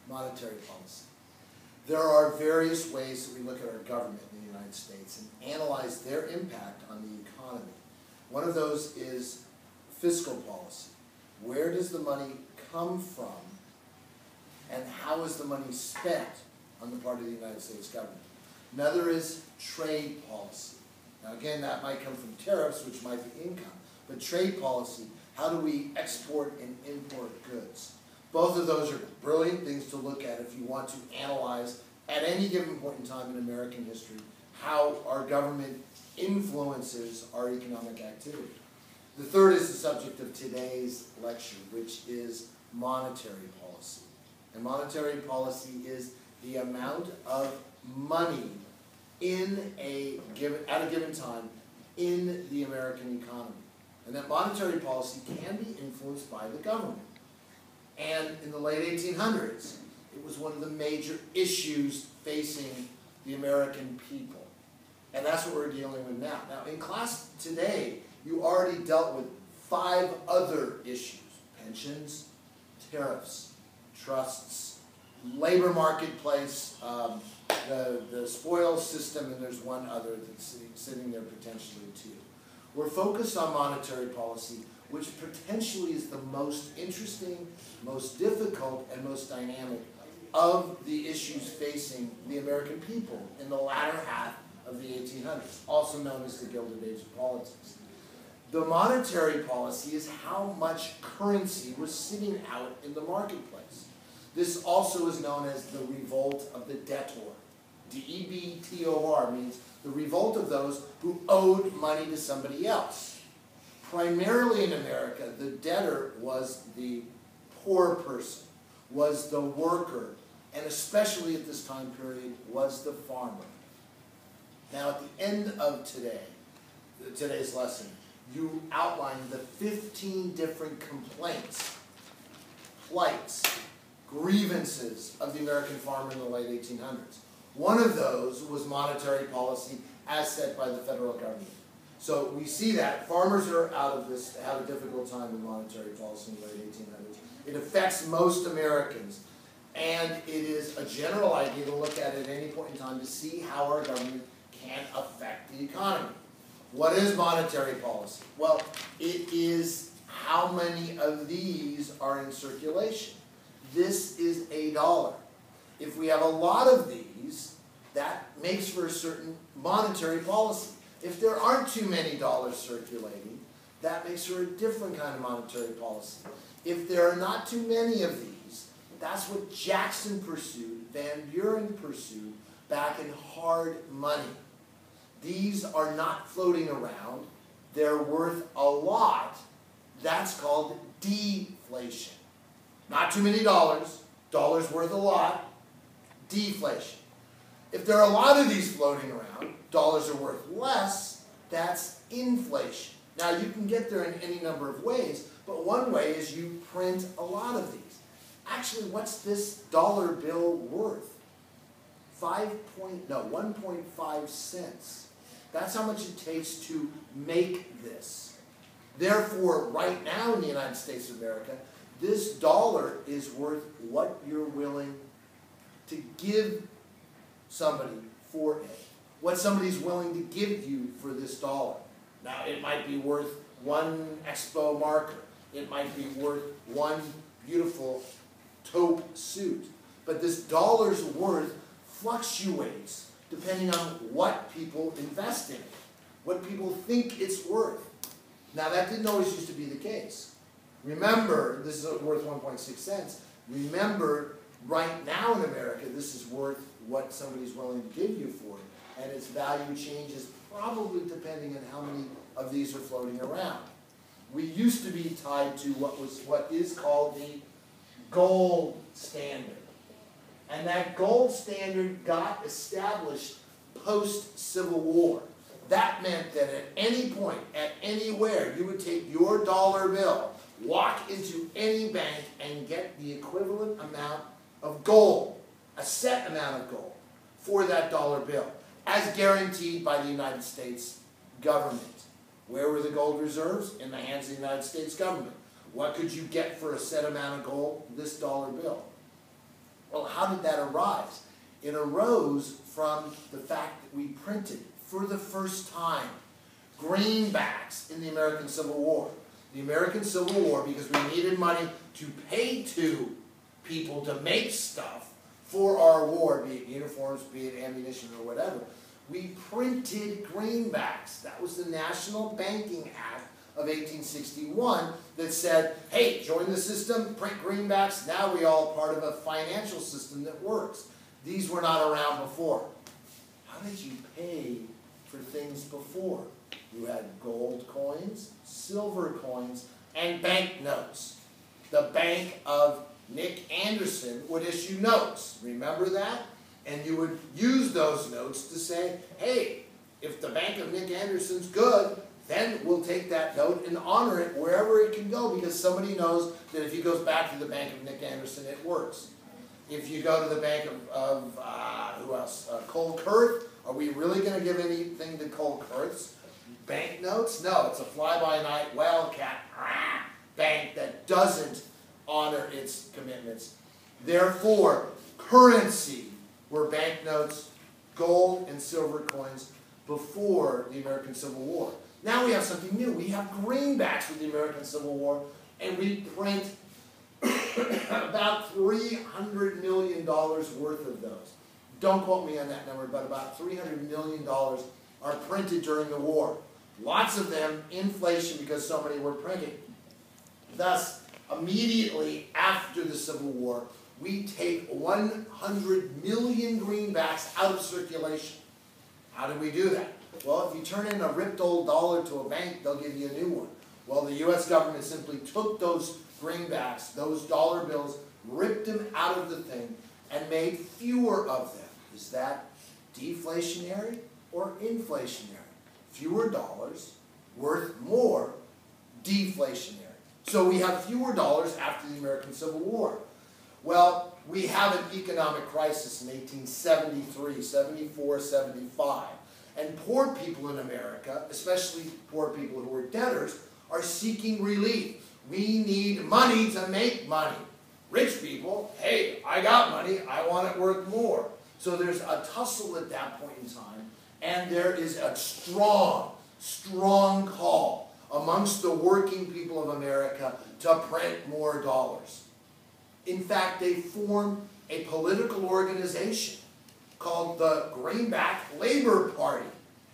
monetary policy. There are various ways that we look at our government in the United States and analyze their impact on the economy. One of those is fiscal policy. Where does the money come from, and how is the money spent on the part of the United States government? Another is trade policy. Now again, that might come from tariffs, which might be income, but trade policy, how do we export and import goods? Both of those are brilliant things to look at if you want to analyze at any given point in time in American history how our government influences our economic activity. The third is the subject of today's lecture, which is monetary policy. And monetary policy is the amount of money at a given time in the American economy. And that monetary policy can be influenced by the government. And in the late 1800s, it was one of the major issues facing the American people. And that's what we're dealing with now. Now, in class today, you already dealt with 5 other issues: pensions, tariffs, trusts, labor marketplace, the spoils system, and there's one other that's sitting there potentially too. We're focused on monetary policy, which potentially is the most interesting, most difficult, and most dynamic of the issues facing the American people in the latter half of the 1800s, also known as the Gilded Age Politics. The monetary policy is how much currency was sitting out in the marketplace. This also is known as the revolt of the debtor. D-E-B-T-O-R means the revolt of those who owed money to somebody else. Primarily in America, the debtor was the poor person, was the worker, and especially at this time period, was the farmer. Now, at the end of today's lesson, you outlined the 15 different complaints, plights, grievances of the American farmer in the late 1800s. One of those was monetary policy as set by the federal government. So we see that farmers are out of this, have a difficult time with monetary policy in the late 1800s. It affects most Americans, and it is a general idea to look at any point in time to see how our government can affect the economy. What is monetary policy? Well, it is how many of these are in circulation. This is a dollar. If we have a lot of these, that makes for a certain monetary policy. If there aren't too many dollars circulating, that makes for a different kind of monetary policy. If there are not too many of these, that's what Jackson pursued, Van Buren pursued back in hard money. These are not floating around. They're worth a lot. That's called deflation. Not too many dollars. Dollars worth a lot. Deflation. If there are a lot of these floating around, dollars are worth less. That's inflation. Now, you can get there in any number of ways, but one way is you print a lot of these. Actually, what's this dollar bill worth? 1.5 cents. That's how much it takes to make this. Therefore, right now in the United States of America, this dollar is worth what you're willing to give somebody for it. What somebody's willing to give you for this dollar. Now, it might be worth one Expo marker. It might be worth one beautiful taupe suit. But this dollar's worth fluctuates depending on what people invest in it, what people think it's worth. Now, that didn't always used to be the case. Remember, this is worth 1.6 cents. Remember, right now in America, this is worth what somebody's willing to give you for it, and its value changes probably depending on how many of these are floating around. We used to be tied to what is called the gold standard. And that gold standard got established post-Civil War. That meant that at any point, at anywhere, you would take your dollar bill, walk into any bank, and get the equivalent amount of gold, a set amount of gold, for that dollar bill, as guaranteed by the United States government. Where were the gold reserves? In the hands of the United States government. What could you get for a set amount of gold? This dollar bill. Well, how did that arise? It arose from the fact that we printed, for the first time, greenbacks in the American Civil War. The American Civil War, because we needed money to pay to people to make stuff for our war, be it uniforms, be it ammunition, or whatever, we printed greenbacks. That was the National Banking Act of 1861 that said, hey, join the system, print greenbacks, now we all part of a financial system that works. These were not around before. How did you pay for things before? You had gold coins, silver coins, and banknotes. The Bank of Nick Anderson would issue notes. Remember that? And you would use those notes to say, hey, if the Bank of Nick Anderson's good, then we'll take that note and honor it wherever it can go, because somebody knows that if he goes back to the Bank of Nick Anderson, it works. If you go to the bank of who else? Colkerth, are we really going to give anything to Colkerth's banknotes? No, it's a fly-by-night wildcat bank that doesn't honor its commitments. Therefore, currency were banknotes, gold and silver coins before the American Civil War. Now we have something new. We have greenbacks with the American Civil War, and we print about $300 million worth of those. Don't quote me on that number, but about $300 million are printed during the war. Lots of them, inflation, because so many were printed. Thus, immediately after the Civil War, we take 100 million greenbacks out of circulation. How do we do that? Well, if you turn in a ripped old dollar to a bank, they'll give you a new one. Well, the U.S. government simply took those greenbacks, those dollar bills, ripped them out of the thing, and made fewer of them. Is that deflationary or inflationary? Fewer dollars, worth more, deflationary. So we have fewer dollars after the American Civil War. Well, we have an economic crisis in 1873, 74, 75. And poor people in America, especially poor people who are debtors, are seeking relief. We need money to make money. Rich people, hey, I got money, I want it worth more. So there's a tussle at that point in time, and there is a strong, strong call amongst the working people of America to print more dollars. In fact, they form a political organization called the Greenback Labor Party.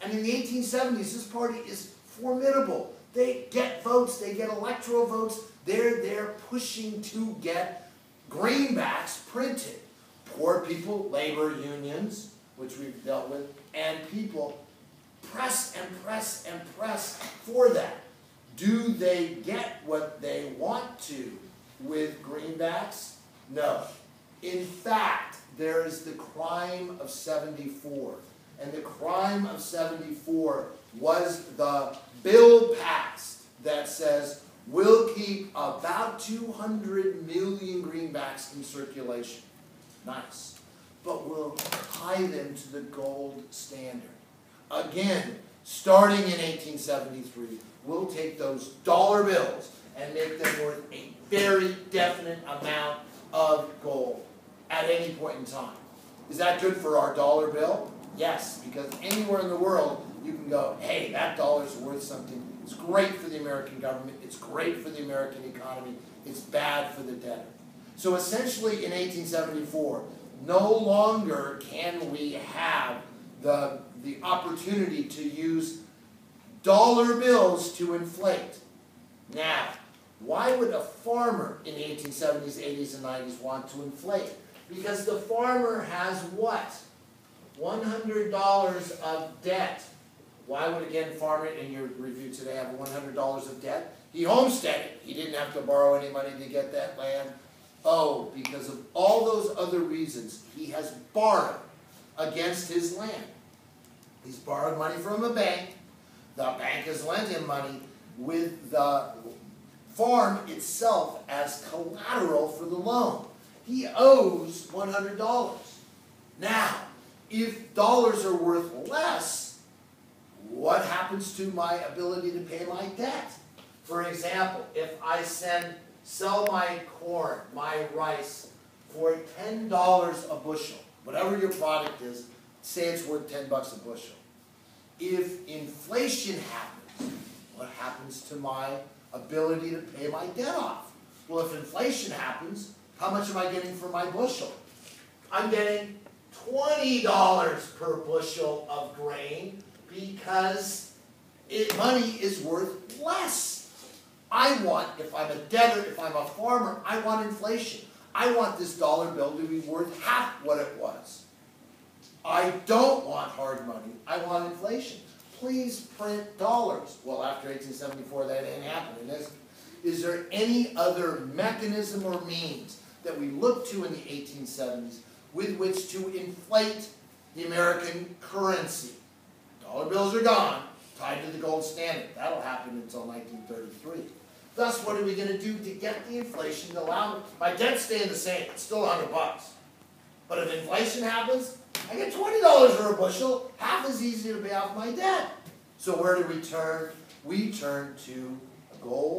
And in the 1870s, this party is formidable. They get votes, they get electoral votes. They're there pushing to get greenbacks printed. Poor people, labor unions, which we've dealt with, and people press and press and press for that. Do they get what they want to with greenbacks? No. In fact, there is the crime of 74. And the crime of 74 was the bill passed that says we'll keep about 200 million greenbacks in circulation. Nice. But we'll tie them to the gold standard. Again, starting in 1873, we'll take those dollar bills and make them worth a very definite amount of gold at any point in time. Is that good for our dollar bill? Yes, because anywhere in the world you can go, hey, that dollar's worth something. It's great for the American government. It's great for the American economy. It's bad for the debtor. So essentially in 1874, no longer can we have the opportunity to use dollar bills to inflate. Now, why would a farmer in the 1870s, 80s, and 90s want to inflate? Because the farmer has what? $100 of debt. Why would, again, farmer in your review today have $100 of debt? He homesteaded. He didn't have to borrow any money to get that land. Oh, because of all those other reasons, he has borrowed against his land. He's borrowed money from a bank. The bank has lent him money with the farm itself as collateral for the loan. He owes $100. Now, if dollars are worth less, what happens to my ability to pay my debt? For example, if I sell my corn, my rice, for $10 a bushel, whatever your product is, say it's worth 10 bucks a bushel. If inflation happens, what happens to my ability to pay my debt off? Well, if inflation happens, how much am I getting for my bushel? I'm getting $20 per bushel of grain because money is worth less. I want, if I'm a debtor, if I'm a farmer, I want inflation. I want this dollar bill to be worth half what it was. I don't want hard money. I want inflation. Please print dollars. Well, after 1874, that ain't happening, is it? Is there any other mechanism or means that we look to in the 1870s with which to inflate the American currency? Dollar bills are gone, tied to the gold standard. That'll happen until 1933. Thus, what are we going to do to get the inflation to allow my debt staying the same? It's still 100 bucks. But if inflation happens, I get $20 for a bushel, half as easy to pay off my debt. So where do we turn? We turn to gold.